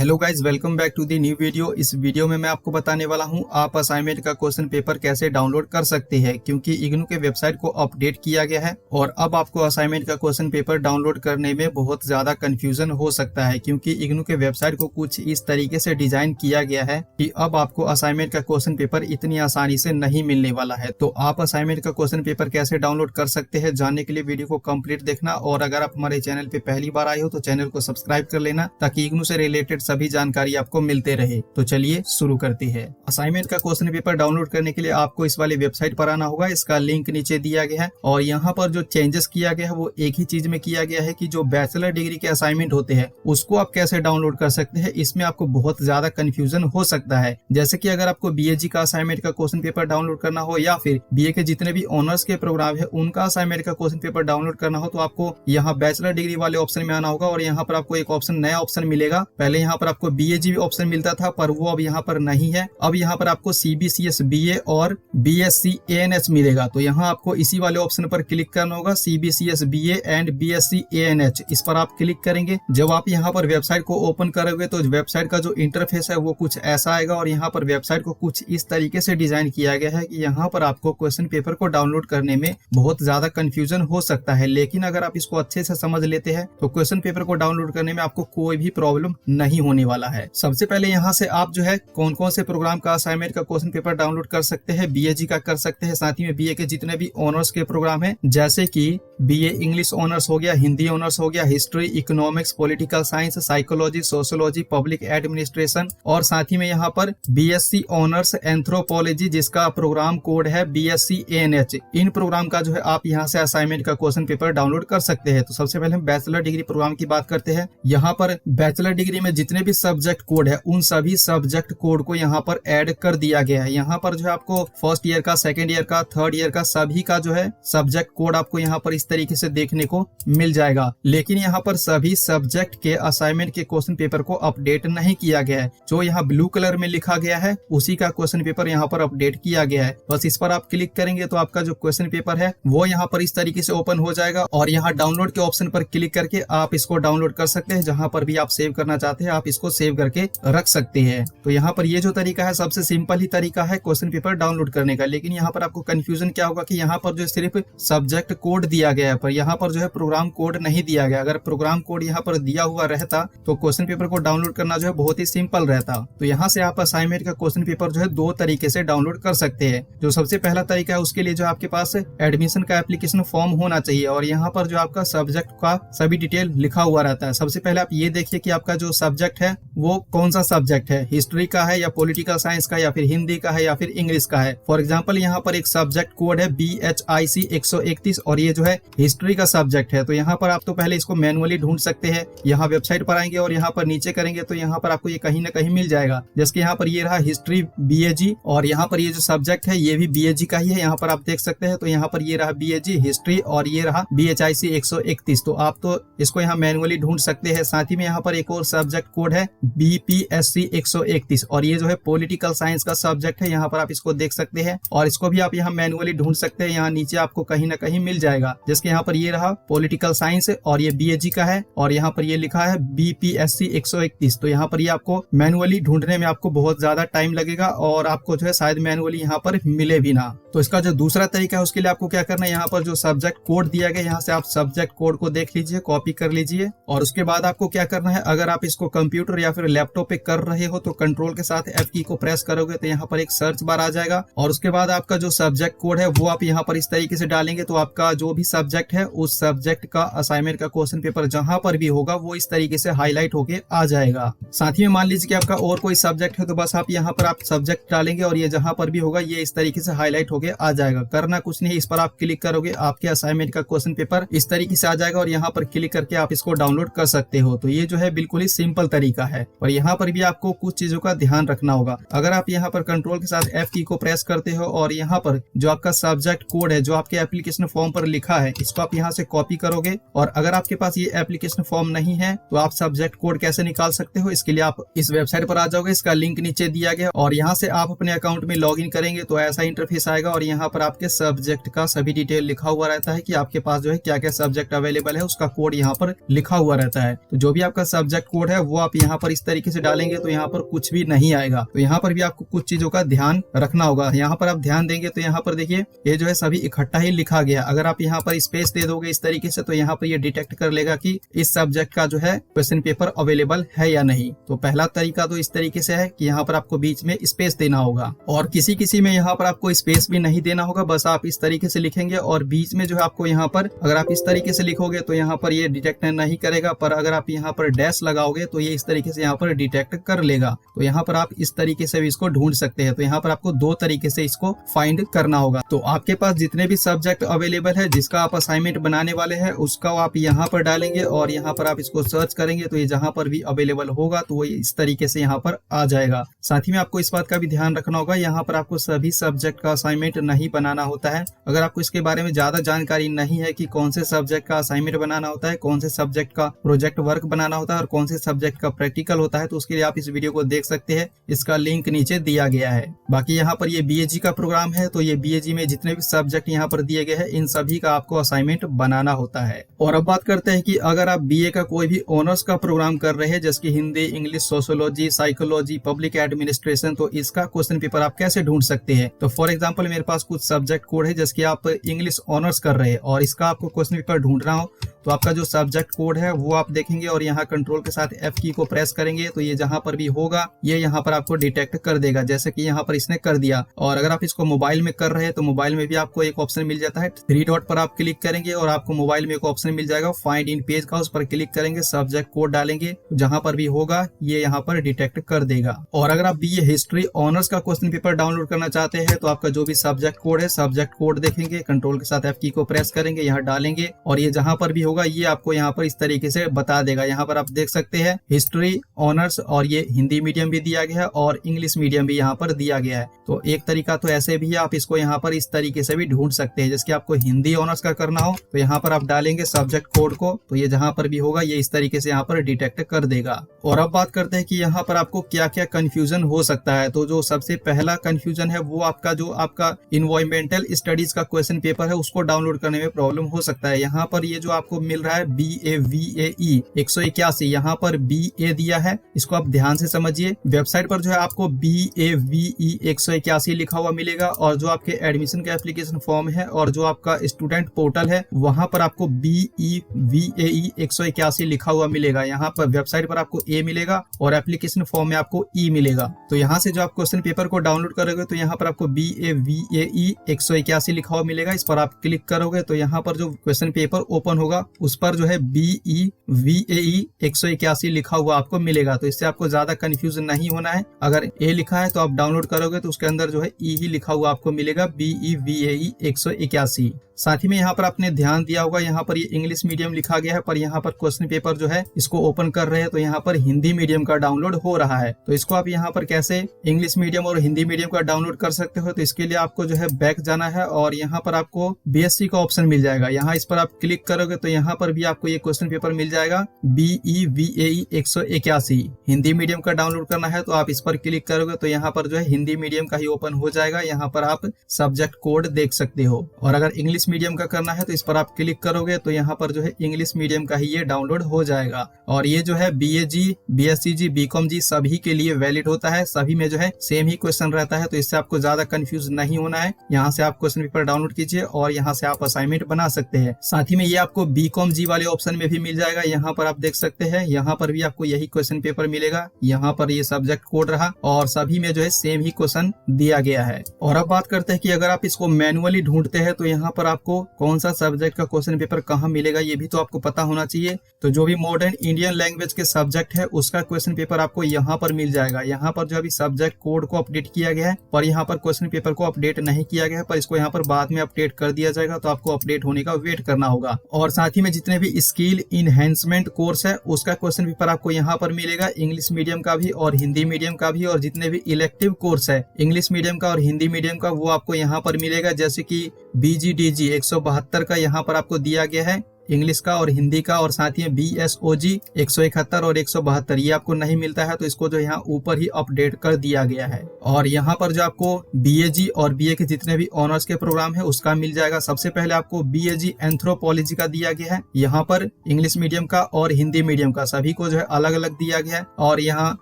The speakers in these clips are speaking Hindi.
Hello guys, welcome back to the new video. इस वीडियो में मैं आपको बताने वाला हूं आप असाइनमेंट का क्वेश्चन पेपर कैसे डाउनलोड कर सकते हैं, क्योंकि इग्नू के वेबसाइट को अपडेट किया गया है और अब आपको असाइनमेंट का क्वेश्चन पेपर डाउनलोड करने में बहुत ज्यादा कंफ्यूजन हो सकता है, क्योंकि इग्नू के वेबसाइट को कुछ इस तरीके से डिजाइन किया गया है कि अब आपको असाइनमेंट का क्वेश्चन पेपर इतनी आसानी से नहीं मिलने वाला है। तो आप असाइनमेंट का क्वेश्चन पेपर कैसे डाउनलोड कर सकते हैं, जानने के लिए वीडियो को कंप्लीट देखना। और अगर आप हमारे चैनल पे पहली बार आए हो तो चैनल को सब्सक्राइब कर लेना, ताकि इग्नू से रिलेटेड सभी जानकारी आपको मिलते रहे। तो चलिए शुरू करते हैं। असाइनमेंट का क्वेश्चन पेपर डाउनलोड करने के लिए आपको इस वाले वेबसाइट पर आना होगा। इसका लिंक नीचे दिया गया है और यहाँ पर जो चेंजेस किया गया है वो एक ही चीज में किया गया है कि जो बैचलर डिग्री के असाइनमेंट होते हैं उसको आप कैसे डाउनलोड कर सकते हैं। इसमें आपको बहुत ज्यादा कंफ्यूजन हो सकता है। जैसे कि अगर आपको बीएजी का असाइनमेंट का क्वेश्चन पेपर डाउनलोड करना हो या फिर बीए के जितने भी ऑनर्स के प्रोग्राम है उनका असाइनमेंट का क्वेश्चन पेपर डाउनलोड करना हो, तो आपको यहाँ बैचलर डिग्री वाले ऑप्शन में आना होगा और यहाँ पर आपको एक ऑप्शन नया ऑप्शन मिलेगा। पहले यहाँ पर आपको बीएजी ऑप्शन मिलता था पर वो अब यहाँ पर नहीं है। अब यहाँ पर आपको सीबीसीएस बीए और बीएससी एएनएच मिलेगा। तो यहाँ आपको इसी वाले ऑप्शन पर क्लिक करना होगा, सीबीसीएस बीए एंड बीएससी एएनएच। इस पर आप क्लिक करेंगे। जब आप यहाँ पर वेबसाइट को ओपन करोगे तो वेबसाइट का जो इंटरफेस है वो कुछ ऐसा आएगा और यहाँ पर वेबसाइट को कुछ इस तरीके से डिजाइन किया गया है कि यहाँ पर आपको क्वेश्चन पेपर को डाउनलोड करने में बहुत ज्यादा कंफ्यूजन हो सकता है। लेकिन अगर आप इसको अच्छे से समझ लेते हैं तो क्वेश्चन पेपर को डाउनलोड करने में आपको कोई भी प्रॉब्लम नहीं होने वाला है। सबसे पहले यहाँ से आप जो है कौन कौन से प्रोग्राम का असाइनमेंट का क्वेश्चन पेपर डाउनलोड कर सकते हैं। बीएजी का कर सकते हैं, साथ ही में बीए के जितने भी ऑनर्स के प्रोग्राम है, जैसे कि बीए इंग्लिश ऑनर्स हो गया, हिंदी ऑनर्स हो गया, history, economics, political science, psychology, sociology, public administration, और साथ ही में यहाँ पर बीएससी ऑनर्स एंथ्रोपोलॉजी जिसका प्रोग्राम कोड है बीएससी एएनएच। इन प्रोग्राम का जो है आप यहाँ से असाइनमेंट का क्वेश्चन पेपर डाउनलोड कर सकते हैं। तो सबसे पहले हम बैचलर डिग्री प्रोग्राम की बात करते हैं। यहाँ पर बैचलर डिग्री में जितने भी सब्जेक्ट कोड है उन सभी सब्जेक्ट कोड को यहाँ पर ऐड कर दिया गया है। यहाँ पर जो है आपको फर्स्ट ईयर का, सेकेंड ईयर का, थर्ड ईयर का सभी का जो है सब्जेक्ट कोड आपको यहाँ पर इस तरीके से देखने को मिल जाएगा। लेकिन यहाँ पर सभी सब्जेक्ट के असाइनमेंट के क्वेश्चन पेपर को अपडेट नहीं किया गया है। जो यहाँ ब्लू कलर में लिखा गया है उसी का क्वेश्चन पेपर यहाँ पर अपडेट किया गया है। बस इस पर आप क्लिक करेंगे तो आपका जो क्वेश्चन पेपर है वो यहाँ पर इस तरीके से ओपन हो जाएगा और यहाँ डाउनलोड के ऑप्शन पर क्लिक करके आप इसको डाउनलोड कर सकते हैं। जहाँ पर भी आप सेव करना चाहते हैं आप इसको सेव करके रख सकते हैं। तो यहाँ पर ये जो तरीका है सबसे सिंपल ही तरीका है क्वेश्चन पेपर डाउनलोड करने का। लेकिन यहाँ पर आपको कंफ्यूजन क्या होगा कि यहाँ पर जो सिर्फ सब्जेक्ट कोड दिया गया है पर यहाँ पर जो है प्रोग्राम कोड नहीं दिया गया। अगर प्रोग्राम कोड यहाँ पर दिया हुआ रहता तो क्वेश्चन पेपर को डाउनलोड करना जो है बहुत ही सिंपल रहता। तो यहाँ से आप असाइनमेंट का क्वेश्चन पेपर जो है दो तरीके से डाउनलोड कर सकते हैं। जो सबसे पहला तरीका है उसके लिए जो आपके पास एडमिशन का एप्लीकेशन फॉर्म होना चाहिए और यहाँ पर जो आपका सब्जेक्ट का सभी डिटेल लिखा हुआ रहता है। सबसे पहले आप ये देखिए कि आपका जो सब्जेक्ट है वो कौन सा सब्जेक्ट है, हिस्ट्री का है या पॉलिटिकल साइंस का या फिर हिंदी का है या फिर इंग्लिश का है। फॉर एग्जांपल यहाँ पर एक सब्जेक्ट कोड है BHIC 131 और ये जो है हिस्ट्री का सब्जेक्ट है। तो यहाँ पर आप तो पहले इसको मैनुअली ढूंढ सकते हैं। यहाँ वेबसाइट पर आएंगे और यहाँ पर नीचे करेंगे तो यहाँ पर आपको ये कहीं ना कहीं मिल जाएगा। जैसे यहाँ पर ये रहा हिस्ट्री BAG और यहाँ पर ये जो सब्जेक्ट है ये भी BAG का ही है, यहाँ पर आप देख सकते हैं। तो यहाँ पर ये रहा BAG हिस्ट्री और ये रहा BHIC 131। तो आप तो इसको यहाँ मैनुअली ढूंढ सकते हैं। साथ ही में यहाँ पर एक और सब्जेक्ट कोड है BPSC 131 और ये जो है पॉलिटिकल साइंस का सब्जेक्ट है। यहाँ पर आप इसको देख सकते हैं और इसको भी आप यहाँ मैनुअली ढूंढ सकते हैं। यहाँ नीचे आपको कहीं ना कहीं मिल जाएगा। जैसे यहाँ पर ये रहा पॉलिटिकल साइंस और ये BAG का है और यहाँ पर ये लिखा है BPSC 131। तो यहाँ पर ये आपको मैनुअली ढूंढने में आपको बहुत ज्यादा टाइम लगेगा और आपको जो है शायद मैनुअली यहाँ पर मिले भी ना। तो इसका जो दूसरा तरीका है उसके लिए आपको क्या करना है, यहाँ पर जो सब्जेक्ट कोड दिया गया यहाँ से आप सब्जेक्ट कोड को देख लीजिए, कॉपी कर लीजिए और उसके बाद आपको क्या करना है, अगर आप इसको कंप्यूटर या फिर लैपटॉप पे कर रहे हो तो कंट्रोल के साथ F की को प्रेस करोगे तो यहाँ पर एक सर्च बार आ जाएगा और उसके बाद आपका जो सब्जेक्ट कोड है वो आप यहाँ पर इस तरीके से डालेंगे तो आपका जो भी सब्जेक्ट है उस सब्जेक्ट का असाइनमेंट का क्वेश्चन पेपर जहां पर भी होगा वो इस तरीके से हाईलाइट होके आ जाएगा। साथ ही में मान लीजिए कि आपका और कोई सब्जेक्ट है तो बस आप यहाँ पर आप सब्जेक्ट डालेंगे और ये जहां पर भी होगा ये इस तरीके से हाईलाइट होके आ जाएगा। करना कुछ नहीं, इस पर आप क्लिक करोगे आपके असाइनमेंट का क्वेश्चन पेपर इस तरीके से आ जाएगा और यहाँ पर क्लिक करके आप इसको डाउनलोड कर सकते हो। तो ये जो है बिल्कुल ही सिंपल तरीका है और यहाँ पर भी आपको कुछ चीजों का ध्यान रखना होगा। अगर आप यहाँ पर कंट्रोल के साथ F की को प्रेस करते हो और यहाँ पर जो आपका सब्जेक्ट कोड है जो आपके एप्लीकेशन फॉर्म पर लिखा है इसको आप यहाँ से कॉपी करोगे और अगर आपके पास ये एप्लीकेशन फॉर्म नहीं है तो आप सब्जेक्ट कोड कैसे निकाल सकते हो, इसके लिए आप इस वेबसाइट पर आ जाओगे। इसका लिंक नीचे दिया गया और यहाँ से आप अपने अकाउंट में लॉगिन करेंगे तो ऐसा इंटरफेस आएगा और यहाँ पर आपके सब्जेक्ट का सभी डिटेल लिखा हुआ रहता है कि आपके पास जो है क्या क्या सब्जेक्ट अवेलेबल है, उसका कोड यहाँ पर लिखा हुआ रहता है। तो जो भी आपका सब्जेक्ट कोड है वो आप आप यहाँ पर इस तरीके से डालेंगे तो यहाँ पर कुछ भी नहीं आएगा। तो यहाँ पर भी आपको कुछ चीजों का ध्यान रखना होगा। यहाँ पर आप ध्यान देंगे तो यहाँ पर देखिए ये जो है सभी इकट्ठा ही लिखा गया। अगर आप यहाँ पर स्पेस दे दोगे इस तरीके से तो यहाँ पर ये डिटेक्ट कर लेगा कि इस सब्जेक्ट का जो है क्वेश्चन पेपर अवेलेबल है या नहीं। तो पहला तरीका तो इस तरीके से है कि यहाँ पर आपको बीच में स्पेस देना होगा, और किसी में यहाँ पर आपको स्पेस भी नहीं देना होगा। बस आप इस तरीके से लिखेंगे और बीच में जो है आपको यहाँ पर अगर आप इस तरीके से लिखोगे तो यहाँ पर ये डिटेक्ट नहीं करेगा, पर अगर आप यहाँ पर डैश लगाओगे तो ये इस तरीके से यहाँ पर डिटेक्ट कर लेगा। तो यहाँ पर आप इस तरीके से भी इसको ढूंढ सकते हैं। तो यहाँ पर आपको दो तरीके से इसको फाइंड करना होगा। तो आपके पास जितने भी सब्जेक्ट अवेलेबल है जिसका आप असाइनमेंट बनाने वाले हैं उसका आप यहाँ पर डालेंगे और यहाँ पर आप इसको सर्च करेंगे तो ये जहाँ पर भी अवेलेबल होगा तो वो इस तरीके से यहाँ पर आ जाएगा। साथ ही में आपको इस बात का भी ध्यान रखना होगा, यहाँ पर आपको सभी सब्जेक्ट का असाइनमेंट नहीं बनाना होता है। अगर आपको इसके बारे में ज्यादा जानकारी नहीं है कि कौन से सब्जेक्ट का असाइनमेंट बनाना होता है, कौन से सब्जेक्ट का प्रोजेक्ट वर्क बनाना होता है और कौन से सब्जेक्ट का प्रैक्टिकल होता है, तो उसके लिए आप इस वीडियो को देख सकते हैं। इसका लिंक नीचे दिया गया है। बाकी यहाँ पर ये बीएजी का प्रोग्राम है, तो ये बीएजी में जितने भी सब्जेक्ट यहाँ पर दिए गए हैं इन सभी का आपको असाइनमेंट बनाना होता है। और अब बात करते हैं कि अगर आप बीए का कोई भी ऑनर्स का प्रोग्राम कर रहे हैं जैसे कि Hindi, English, sociology, psychology, public administration, तो इसका क्वेश्चन पेपर आप कैसे ढूंढ सकते हैं। तो फॉर एग्जांपल मेरे पास कुछ सब्जेक्ट कोड है जैसे कि आप इंग्लिश ऑनर्स कर रहे हैं और इसका आपको क्वेश्चन पेपर ढूंढना हो तो आपका जो सब्जेक्ट कोड है वो आप देखेंगे और यहाँ कंट्रोल के साथ F की को प्रेस करेंगे तो ये जहाँ पर भी होगा ये यहाँ पर आपको डिटेक्ट कर देगा, जैसे कि यहाँ पर इसने कर दिया। और अगर आप इसको मोबाइल में कर रहे हैं तो मोबाइल में भी आपको एक ऑप्शन मिल जाता है, 3 डॉट पर आप क्लिक करेंगे और आपको मोबाइल में एक ऑप्शन मिल जाएगा फाइंड इन पेज का, उस पर क्लिक करेंगे, सब्जेक्ट कोड डालेंगे, जहाँ पर भी होगा ये यहाँ पर डिटेक्ट कर देगा। और अगर आप बीए हिस्ट्री ऑनर्स का क्वेश्चन पेपर डाउनलोड करना चाहते हैं तो आपका जो भी सब्जेक्ट कोड है सब्जेक्ट कोड देखेंगे, कंट्रोल के साथ F की को प्रेस करेंगे, यहाँ डालेंगे और ये जहाँ पर भी होगा ये आपको यहाँ पर इस तरीके से बता देगा। यहाँ पर आप देख सकते हैं हिस्ट्री ऑनर्स और ये हिंदी मीडियम भी दिया गया है और इंग्लिश मीडियम भी यहाँ पर दिया गया है। तो एक तरीका तो ऐसे भी आप इसको यहाँ पर इस तरीके से भी ढूंढ सकते हैं। जैसे कि आपको हिंदी ऑनर्स का करना हो तो यहाँ पर आप डालेंगे सब्जेक्ट कोड को, तो ये जहाँ पर भी होगा ये इस तरीके से यहाँ पर डिटेक्ट कर देगा। और अब बात करते हैं कि यहाँ पर आपको क्या क्या कंफ्यूजन हो सकता है। तो जो सबसे पहला कंफ्यूजन है वो आपका जो आपका इन्वायरमेंटल स्टडीज का क्वेश्चन पेपर है उसको डाउनलोड करने में प्रॉब्लम हो सकता है। यहाँ पर ये जो आपको मिल रहा है BAVAE 181, यहाँ पर BA दिया है, इसको आप ध्यान से समझिए। वेबसाइट पर जो है आपको BAVE 181 लिखा हुआ मिलेगा और जो आपके एडमिशन का एप्लीकेशन फॉर्म है और जो आपका स्टूडेंट पोर्टल है वहां पर आपको BEVAE 181 लिखा हुआ मिलेगा। यहाँ पर वेबसाइट पर आपको A मिलेगा और एप्लीकेशन फॉर्म में आपको E मिलेगा। तो यहाँ से जो आप क्वेश्चन पेपर को डाउनलोड करोगे तो यहाँ पर आपको BAVAE 181 लिखा हुआ मिलेगा, इस पर आप क्लिक करोगे तो यहाँ पर जो क्वेश्चन पेपर ओपन होगा उस पर जो है BEVAE 181 लिखा हुआ आपको मिलेगा। तो इससे आपको ज्यादा कंफ्यूजन नहीं होना है। अगर A लिखा है तो आप डाउनलोड करोगे तो उसके अंदर जो है E ही लिखा हुआ आपको मिलेगा, BEVAE 181। साथ ही में यहाँ पर आपने ध्यान दिया होगा यहाँ पर ये इंग्लिश मीडियम लिखा गया है, पर यहाँ पर क्वेश्चन पेपर जो है इसको ओपन कर रहे हैं तो यहाँ पर हिंदी मीडियम का डाउनलोड हो रहा है। तो इसको आप यहाँ पर कैसे इंग्लिश मीडियम और हिंदी मीडियम का डाउनलोड कर सकते हो, तो इसके लिए आपको जो है बैक जाना है और यहाँ पर आपको BSc का ऑप्शन मिल जाएगा। यहाँ इस पर आप क्लिक करोगे तो यहाँ पर भी आपको ये क्वेश्चन पेपर मिल जाएगा BEVAE 181। हिंदी मीडियम का डाउनलोड करना है तो आप इस पर क्लिक करोगे तो यहाँ पर जो है हिंदी मीडियम का ही ओपन हो जाएगा। यहाँ पर आप सब्जेक्ट कोड देख सकते हो। और अगर इंग्लिश मीडियम का करना है तो इस पर आप क्लिक करोगे तो यहाँ पर जो है इंग्लिश मीडियम का ही ये डाउनलोड हो जाएगा। और ये जो है BAG, BSCG, BCom जी सभी के लिए वैलिड होता है, सभी में जो है सेम ही क्वेश्चन रहता है। तो इससे आपको ज्यादा कंफ्यूज नहीं होना है। यहाँ से आप क्वेश्चन पेपर डाउनलोड कीजिए और यहाँ से आप असाइनमेंट बना सकते हैं। साथ ही में ये आपको BCom जी वाले ऑप्शन में भी मिल जाएगा। यहाँ पर आप देख सकते हैं यहाँ पर भी आपको यही क्वेश्चन पेपर मिलेगा। यहाँ पर ये सब्जेक्ट कोड रहा और सभी में जो है सेम ही क्वेश्चन दिया गया है। और अब बात करते हैं कि अगर आप इसको मैनुअली ढूंढते हैं तो यहाँ पर आपको कौन सा सब्जेक्ट का क्वेश्चन पेपर कहाँ मिलेगा ये भी तो आपको पता होना चाहिए। तो जो भी मॉडर्न इंडियन लैंग्वेज के सब्जेक्ट है उसका क्वेश्चन पेपर आपको यहाँ पर मिल जाएगा। यहाँ पर जो अभी सब्जेक्ट कोड को अपडेट किया गया है पर यहाँ पर क्वेश्चन पेपर को अपडेट नहीं किया गया है, पर इसको यहाँ पर बाद में अपडेट कर दिया जाएगा। तो आपको अपडेट होने का वेट करना होगा। और साथ ही में जितने भी स्किल इनहेंसमेंट कोर्स है उसका क्वेश्चन पेपर आपको यहाँ पर मिलेगा, इंग्लिश मीडियम का भी और हिंदी मीडियम का भी। और जितने भी इलेक्टिव कोर्स है इंग्लिश मीडियम का और हिंदी मीडियम का वो आपको यहाँ पर मिलेगा, जैसे कि BGDG 172 का यहाँ पर आपको दिया गया है इंग्लिश का और हिंदी का, और साथ ही BSOG 171 और 172 ये आपको नहीं मिलता है, तो इसको जो यहाँ ऊपर ही अपडेट कर दिया गया है। और यहाँ पर जो आपको BAG और BA के जितने भी ऑनर्स के प्रोग्राम है उसका मिल जाएगा। सबसे पहले आपको BAG एंथ्रोपोलॉजी का दिया गया है, यहाँ पर इंग्लिश मीडियम का और हिंदी मीडियम का सभी को जो है अलग अलग दिया गया है। और यहाँ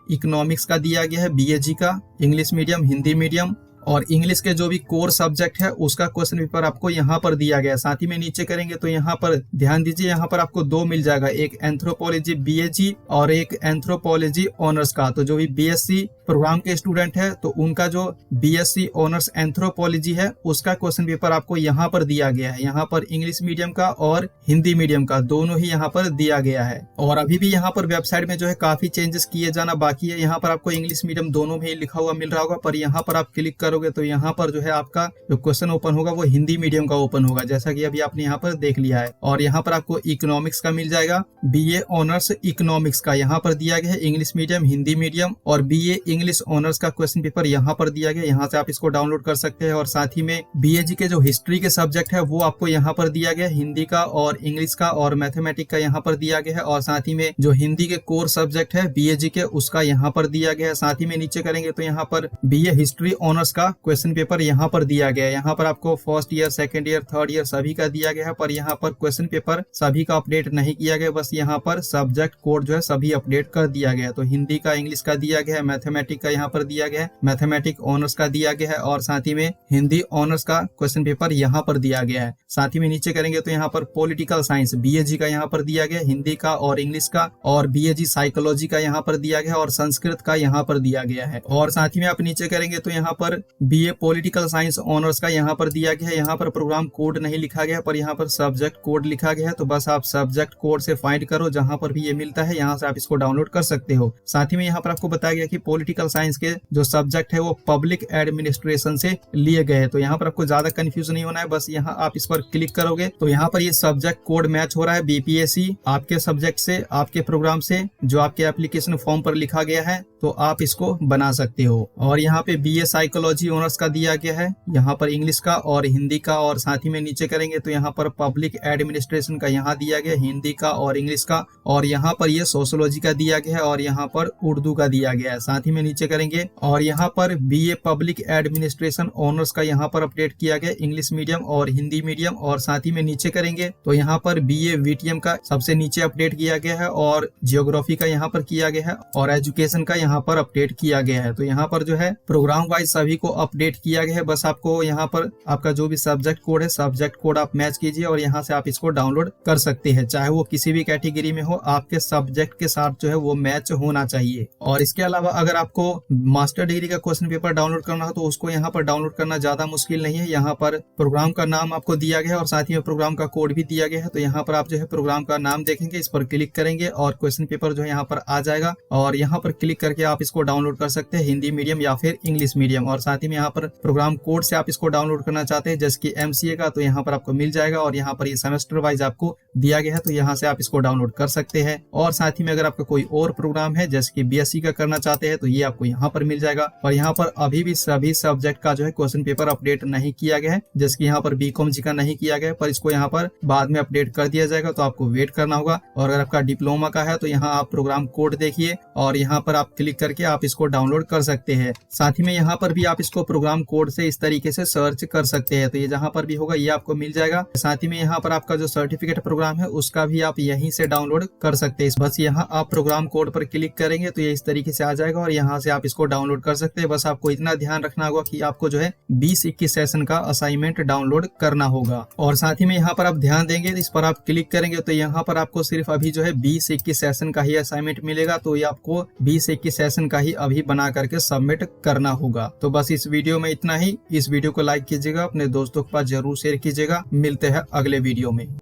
इकोनॉमिक्स का दिया गया है BAG का, इंग्लिश मीडियम, हिंदी मीडियम और इंग्लिश के जो भी कोर सब्जेक्ट है उसका क्वेश्चन पेपर आपको यहाँ पर दिया गया है। साथ ही में नीचे करेंगे तो यहाँ पर ध्यान दीजिए, यहाँ पर आपको दो मिल जाएगा, एक एंथ्रोपोलॉजी BAG और एक एंथ्रोपोलॉजी ऑनर्स का। तो जो भी BSc प्रोग्राम के स्टूडेंट है तो उनका जो BSc ऑनर्स एंथ्रोपोलॉजी है उसका क्वेश्चन पेपर आपको यहाँ पर दिया गया है। यहाँ पर इंग्लिश मीडियम का और हिंदी मीडियम का दोनों ही यहाँ पर दिया गया है। और अभी भी यहाँ पर वेबसाइट में जो है काफी चेंजेस किए जाना बाकी है। यहाँ पर आपको इंग्लिश मीडियम दोनों में लिखा हुआ मिल रहा होगा, पर यहाँ पर आप क्लिक करोगे तो यहाँ पर जो है आपका जो क्वेश्चन ओपन होगा वो हिंदी मीडियम का ओपन होगा, जैसा कि अभी आपने यहाँ पर देख लिया है। और यहाँ पर आपको इकोनॉमिक्स का मिल जाएगा, BA ऑनर्स इकोनॉमिक्स का यहाँ पर दिया गया है, इंग्लिश मीडियम, हिंदी मीडियम और BA इंग्लिश ऑनर्स का क्वेश्चन पेपर यहाँ पर दिया गया। यहाँ से आप इसको डाउनलोड कर सकते हैं। और साथ ही में BAG के जो हिस्ट्री के सब्जेक्ट है वो आपको यहाँ पर दिया गया, हिंदी का और इंग्लिश का और मैथमेटिक्स का यहाँ पर दिया गया है। और साथ ही में जो हिंदी के कोर सब्जेक्ट है BAG के उसका यहाँ पर दिया गया है। साथ ही में नीचे करेंगे तो यहाँ पर BA हिस्ट्री ऑनर्स का क्वेश्चन पेपर यहाँ पर दिया गया है। यहाँ पर आपको first year, second year, third year सभी का दिया गया है, पर यहाँ पर क्वेश्चन पेपर सभी का अपडेट नहीं किया गया, बस यहाँ पर सब्जेक्ट कोड जो है सभी अपडेट कर दिया गया है। तो हिंदी का, इंग्लिश का दिया गया है, मैथमेटिक्स का यहाँ पर दिया गया है, मैथमेटिक्स ऑनर्स का दिया गया है और साथ ही में हिंदी ऑनर्स का क्वेश्चन पेपर यहाँ पर दिया गया है। साथ ही में नीचे करेंगे तो यहाँ पर पॉलिटिकल साइंस BAG का यहाँ पर दिया गया, हिंदी का और इंग्लिश का, और BAG साइकोलॉजी का यहाँ पर दिया गया और संस्कृत का यहाँ पर दिया गया है। और साथ ही में आप नीचे करेंगे तो यहाँ पर BA पॉलिटिकल साइंस ऑनर्स का यहाँ पर दिया गया है। यहाँ पर प्रोग्राम कोड नहीं लिखा गया, पर यहाँ पर सब्जेक्ट कोड लिखा गया है, तो बस आप सब्जेक्ट कोड से फाइंड करो, जहां पर भी ये मिलता है यहाँ से आप इसको डाउनलोड कर सकते हो। साथ ही में यहाँ पर आपको बताया गया कि पॉलिटिकल साइंस के जो सब्जेक्ट है वो पब्लिक एडमिनिस्ट्रेशन से लिए गए हैं। तो यहाँ पर आपको ज्यादा कंफ्यूज नहीं होना है, बस यहाँ आप इस पर क्लिक करोगे तो यहाँ पर ये सब्जेक्ट कोड मैच हो रहा है BPSC आपके सब्जेक्ट से, आपके प्रोग्राम से, जो आपके एप्लीकेशन फॉर्म पर लिखा गया है, तो आप इसको बना सकते हो। और यहाँ पे BA साइकोलॉजी ऑनर्स का दिया गया है, यहाँ पर इंग्लिश का और हिंदी का, और साथ ही में नीचे करेंगे तो यहाँ पर पब्लिक एडमिनिस्ट्रेशन का यहाँ दिया गया, हिंदी का और इंग्लिश का, और यहाँ पर ये सोशियोलॉजी का दिया गया है और यहाँ पर उर्दू का दिया गया है। साथ ही में नीचे करेंगे और यहाँ पर BA पब्लिक एडमिनिस्ट्रेशन ऑनर्स का यहाँ पर अपडेट किया गया, इंग्लिश मीडियम और हिंदी मीडियम। और साथ ही में नीचे करेंगे तो यहाँ पर BA VTM का सबसे नीचे अपडेट किया गया है और जियोग्राफी का यहाँ पर किया गया है और एजुकेशन का यहाँ पर अपडेट किया गया है। तो यहाँ पर जो है प्रोग्राम वाइज सभी को अपडेट किया गया है, बस आपको यहाँ पर आपका जो भी सब्जेक्ट कोड है सब्जेक्ट कोड आप मैच कीजिए और यहाँ से आप इसको डाउनलोड कर सकते हैं, चाहे वो किसी भी कैटेगरी में हो, आपके सब्जेक्ट के साथ जो है वो मैच होना चाहिए। और इसके अलावा अगर आपको मास्टर डिग्री का क्वेश्चन पेपर डाउनलोड करना हो तो उसको यहाँ पर डाउनलोड करना ज्यादा मुश्किल नहीं है। यहाँ पर प्रोग्राम का नाम आपको दिया गया है और साथ ही में प्रोग्राम का कोड भी दिया गया है। तो यहाँ पर आप जो है प्रोग्राम का नाम देखेंगे, इस पर क्लिक करेंगे और क्वेश्चन पेपर जो है यहाँ पर आ जाएगा और यहाँ पर क्लिक करके आप इसको डाउनलोड कर सकते हैं, हिंदी मीडियम या फिर इंग्लिश मीडियम। और साथ ही में यहाँ पर प्रोग्राम कोड से आप इसको डाउनलोड करना चाहते हैं जैसे कि MCA का, तो यहाँ पर आपको मिल जाएगा और यहाँ पर ये सेमेस्टर वाइज आपको दिया गया है, तो यहाँ से आप इसको डाउनलोड कर सकते हैं। और साथ ही में अगर आपका कोई और प्रोग्राम है जैसे कि BSc का करना चाहते हैं तो ये आपको यहाँ पर मिल जाएगा। और यहाँ पर अभी भी सभी सब्जेक्ट का जो है क्वेश्चन पेपर अपडेट नहीं किया गया है, जैसे कि यहाँ पर BCom जी का नहीं किया गया, पर इसको यहाँ पर बाद में अपडेट कर दिया जाएगा, तो आपको वेट करना होगा। और अगर आपका डिप्लोमा का है तो यहाँ आप प्रोग्राम कोड देखिए और यहाँ पर आप क्लिक करके आप इसको डाउनलोड कर सकते हैं। साथ ही में यहाँ पर भी आप इसको प्रोग्राम कोड से इस तरीके से सर्च कर सकते हैं, तो ये जहाँ पर भी होगा ये आपको मिल जाएगा। साथ ही में यहाँ पर आपका जो सर्टिफिकेट प्रोग्राम है उसका भी आप यहीं से डाउनलोड कर सकते हैं। बस यहाँ आप प्रोग्राम कोड पर क्लिक करेंगे तो ये इस तरीके से आ जाएगा और यहाँ से आप इसको डाउनलोड कर सकते हैं। बस आपको इतना ध्यान रखना होगा कि आपको जो है 20-21 सेशन का असाइनमेंट डाउनलोड करना होगा। और साथ ही में यहाँ पर आप ध्यान देंगे, इस पर आप क्लिक करेंगे तो यहाँ पर आपको सिर्फ अभी जो है 20-21 सेशन का ही असाइनमेंट मिलेगा, तो ये आपको 20-21 सेशन का ही अभी बना करके सबमिट करना होगा। तो बस इस वीडियो में इतना ही। इस वीडियो को लाइक कीजिएगा, अपने दोस्तों के पास जरूर शेयर कीजिएगा। मिलते हैं अगले वीडियो में।